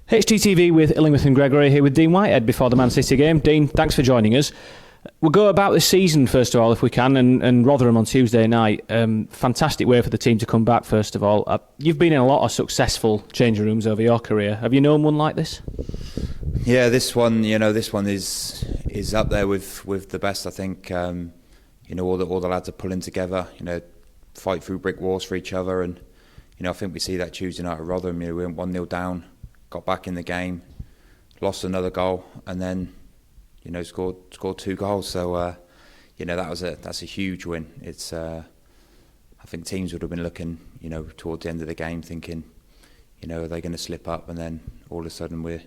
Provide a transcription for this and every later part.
HTTV with Illingworth and Gregory here with Dean Whitehead before the Man City game. Dean, thanks for joining us. We'll go about this season first of all, if we can, and Rotherham on Tuesday night. Fantastic way for the team to come back. First of all, you've been in a lot of successful changing rooms over your career. Have you known one like this? Yeah, this one is up there with the best. I think all the lads are pulling together. Fight through brick walls for each other, and I think we see that Tuesday night at Rotherham. We went 1-0 down, got back in the game, lost another goal, and then scored 2 goals. So that's a huge win. It's I think teams would have been looking towards the end of the game thinking are they going to slip up, and then all of a sudden we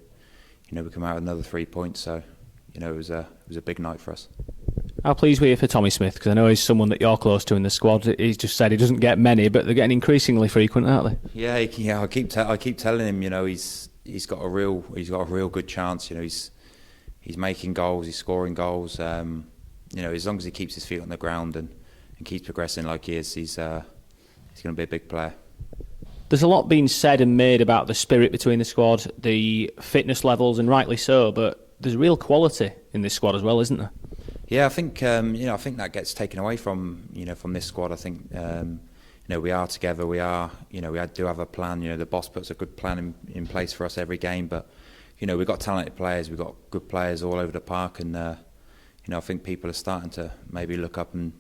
come out with another 3 points. So it was a big night for us. How pleased were you for Tommy Smith? Because I know he's someone that you're close to in the squad. He's just said he doesn't get many, but they're getting increasingly frequent, aren't they? Yeah. I keep telling him. He's got a real good chance. He's making goals. He's scoring goals. As long as he keeps his feet on the ground and keeps progressing like he is, he's going to be a big player. There's a lot being said and made about the spirit between the squad, the fitness levels, and rightly so. But there's real quality in this squad as well, isn't there? Yeah, I think I think that gets taken away from this squad. I think we are together. We do have a plan. The boss puts a good plan in place for us every game. But we've got talented players. We've got good players all over the park, and I think people are starting to maybe look up and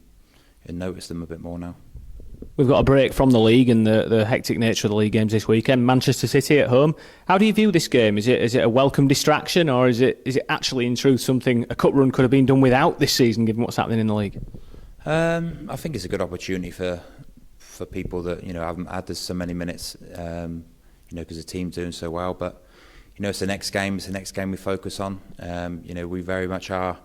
notice them a bit more now. We've got a break from the league and the hectic nature of the league games this weekend. Manchester City at home. How do you view this game? Is it a welcome distraction, or is it actually in truth something a cup run could have been done without this season, given what's happening in the league? I think it's a good opportunity for people that haven't had so many minutes, because the team's doing so well. But it's the next game. It's the next game we focus on. We very much are,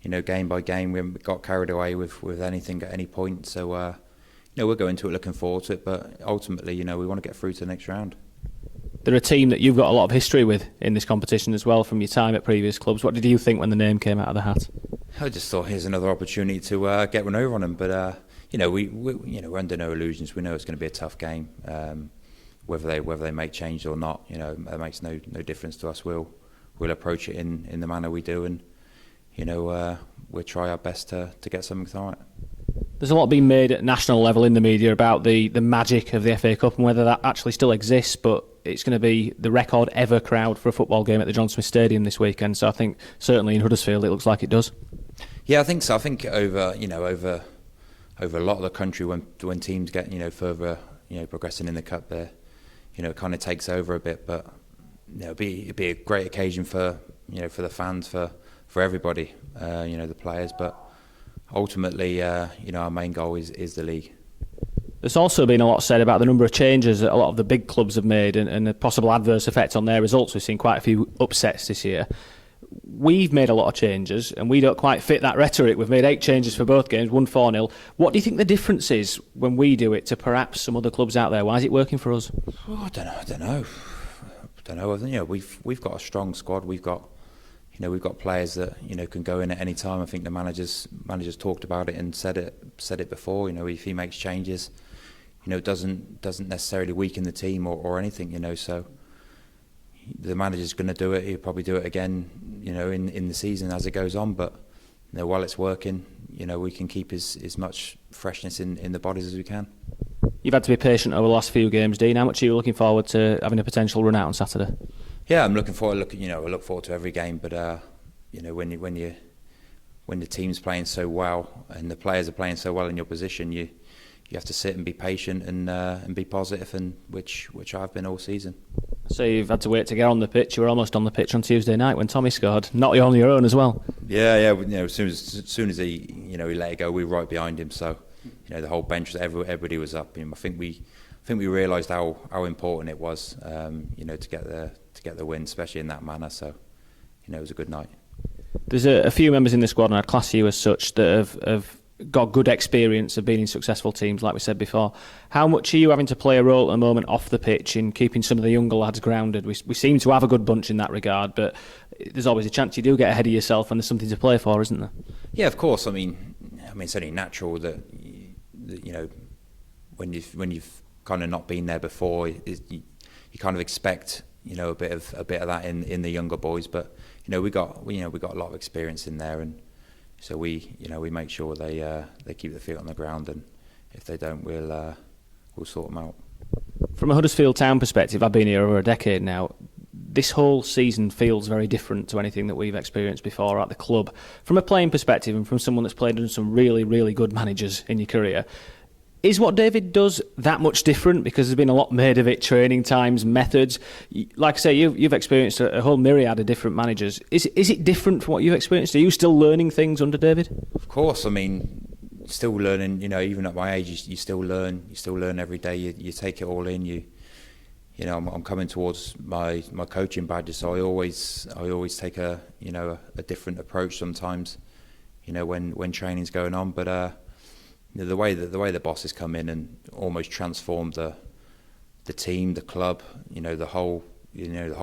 game by game. We haven't got carried away with anything at any point. So. We'll go into it looking forward to it, but ultimately, we want to get through to the next round. They're a team that you've got a lot of history with in this competition as well, from your time at previous clubs. What did you think when the name came out of the hat? I just thought here's another opportunity to get one over on them, but we're under no illusions. We know it's going to be a tough game. Whether they make changes or not, it makes no difference to us. We'll approach it in the manner we do, and we'll try our best to get something right. There's a lot being made at national level in the media about the magic of the FA Cup and whether that actually still exists, but it's going to be the record ever crowd for a football game at the John Smith Stadium this weekend. So I think certainly in Huddersfield it looks like it does. Yeah, I think so. I think over a lot of the country, when teams get further progressing in the cup, there it kind of takes over a bit. But it'd be a great occasion for the fans, for everybody, the players, but. Ultimately, our main goal is the league. There's also been a lot said about the number of changes that a lot of the big clubs have made and the possible adverse effect on their results. We've seen quite a few upsets this year. We've made a lot of changes and we don't quite fit that rhetoric. We've made 8 changes for both games, won 4-0. What do you think the difference is when we do it to perhaps some other clubs out there? Why is it working for us? I don't know. We've got a strong squad. We've got players that can go in at any time. I think the managers talked about it and said it before. If he makes changes, it doesn't necessarily weaken the team or anything. So the manager's going to do it. He'll probably do it again. In the season as it goes on. But while it's working, we can keep as much freshness in the bodies as we can. You've had to be patient over the last few games, Dean. How much are you looking forward to having a potential run out on Saturday? Yeah, I'm looking forward. I look forward to every game, but when the team's playing so well and the players are playing so well in your position, you have to sit and be patient and be positive, and which I've been all season. So you've had to wait to get on the pitch. You were almost on the pitch on Tuesday night when Tommy scored. Not on your own as well. Yeah. As soon as he let it go, we were right behind him. So the whole bench, everybody was up. I think we realised how important it was, to get the win, especially in that manner. So, it was a good night. There's a few members in the squad, and I'd class you as such, that have got good experience of being in successful teams, like we said before. How much are you having to play a role at the moment off the pitch in keeping some of the younger lads grounded? We seem to have a good bunch in that regard, but there's always a chance you do get ahead of yourself and there's something to play for, isn't there? Yeah, of course. I mean, it's only natural that when you've kind of not been there before, you kind of expect a bit of that in the younger boys. But we got a lot of experience in there, and so we make sure they keep their feet on the ground, and if they don't, we'll sort them out. From a Huddersfield Town perspective, I've been here over a decade now. This whole season feels very different to anything that we've experienced before at the club. From a playing perspective, and from someone that's played under some really, really good managers in your career, is what David does that much different? Because there's been a lot made of it, training times, methods. Like I say, you've experienced a whole myriad of different managers. Is it different from what you've experienced? Are you still learning things under David? Of course. I mean, still learning. Even at my age, you still learn. You still learn every day. You take it all in. I'm coming towards my coaching badges, so I always take a different approach sometimes. When training's going on, but the way the bosses come in and almost transform the team, the club, the whole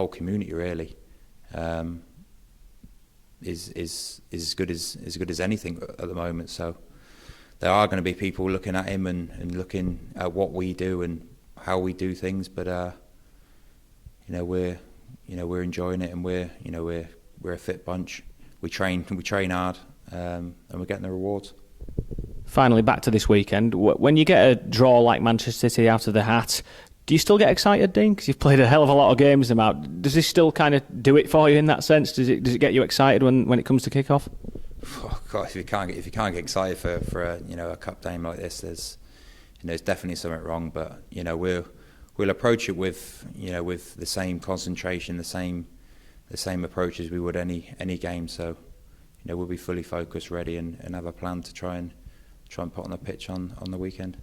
community really, is as good as anything at the moment. So there are going to be people looking at him and looking at what we do and how we do things, but we're enjoying it, and we're a fit bunch. We train hard, and we're getting the rewards. Finally, back to this weekend. When you get a draw like Manchester City out of the hat, do you still get excited, Dean? Because you've played a hell of a lot of games them out. Does this still kind of do it for you in that sense? Does it get you excited when it comes to kick-off? Oh God, if you can't get excited for a cup game like this, there's definitely something wrong. But we'll approach it with the same concentration, the same approach as we would any game. So we'll be fully focused, ready, and have a plan to try and put on the pitch on the weekend.